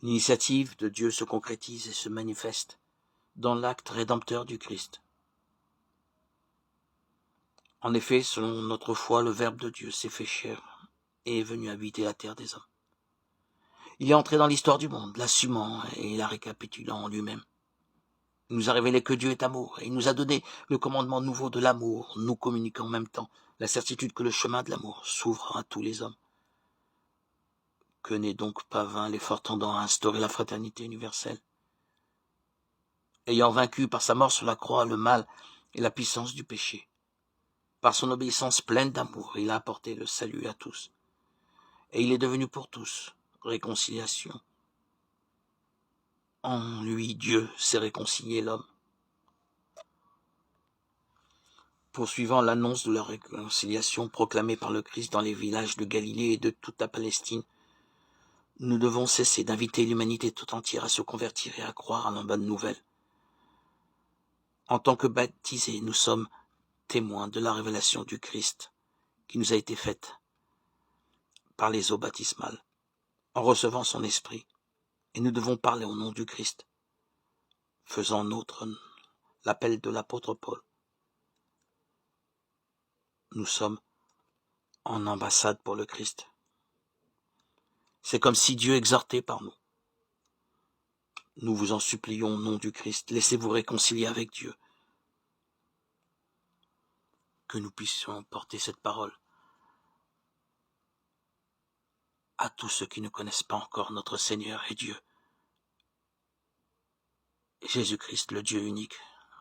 L'initiative de Dieu se concrétise et se manifeste dans l'acte rédempteur du Christ. En effet, selon notre foi, le Verbe de Dieu s'est fait chair et est venu habiter la terre des hommes. Il est entré dans l'histoire du monde, l'assumant et la récapitulant en lui-même. Il nous a révélé que Dieu est amour et il nous a donné le commandement nouveau de l'amour, nous communiquant en même temps la certitude que le chemin de l'amour s'ouvre à tous les hommes. Que n'est donc pas vain l'effort tendant à instaurer la fraternité universelle? Ayant vaincu par sa mort sur la croix le mal et la puissance du péché, par son obéissance pleine d'amour, il a apporté le salut à tous. Et il est devenu pour tous réconciliation. En lui, Dieu s'est réconcilié l'homme. Poursuivant l'annonce de la réconciliation proclamée par le Christ dans les villages de Galilée et de toute la Palestine, nous devons cesser d'inviter l'humanité tout entière à se convertir et à croire à la bonne nouvelle. En tant que baptisés, nous sommes témoins de la révélation du Christ qui nous a été faite par les eaux baptismales, en recevant son esprit, et nous devons parler au nom du Christ, faisant nôtre l'appel de l'apôtre Paul. Nous sommes en ambassade pour le Christ. C'est comme si Dieu exhortait par nous. Nous vous en supplions au nom du Christ, laissez-vous réconcilier avec Dieu. Que nous puissions porter cette parole à tous ceux qui ne connaissent pas encore notre Seigneur et Dieu. Jésus-Christ, le Dieu unique,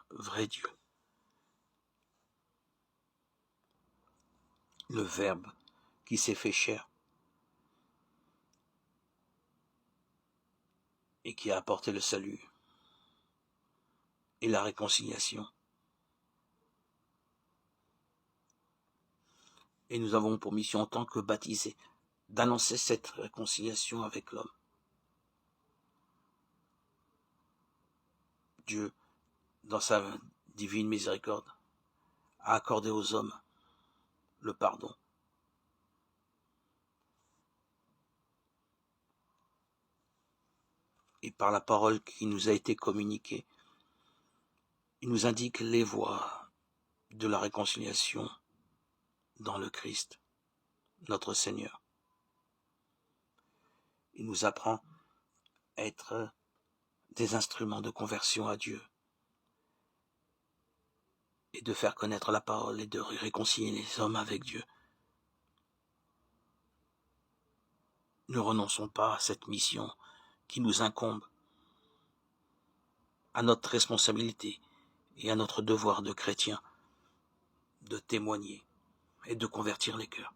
vrai Dieu. Le Verbe qui s'est fait chair et qui a apporté le salut et la réconciliation. Et nous avons pour mission en tant que baptisés d'annoncer cette réconciliation avec l'homme. Dieu, dans sa divine miséricorde, a accordé aux hommes le pardon. Et par la parole qui nous a été communiquée, il nous indique les voies de la réconciliation dans le Christ, notre Seigneur. Il nous apprend à être des instruments de conversion à Dieu et de faire connaître la parole et de réconcilier les hommes avec Dieu. Ne renonçons pas à cette mission qui nous incombe, à notre responsabilité et à notre devoir de chrétiens de témoigner et de convertir les cœurs.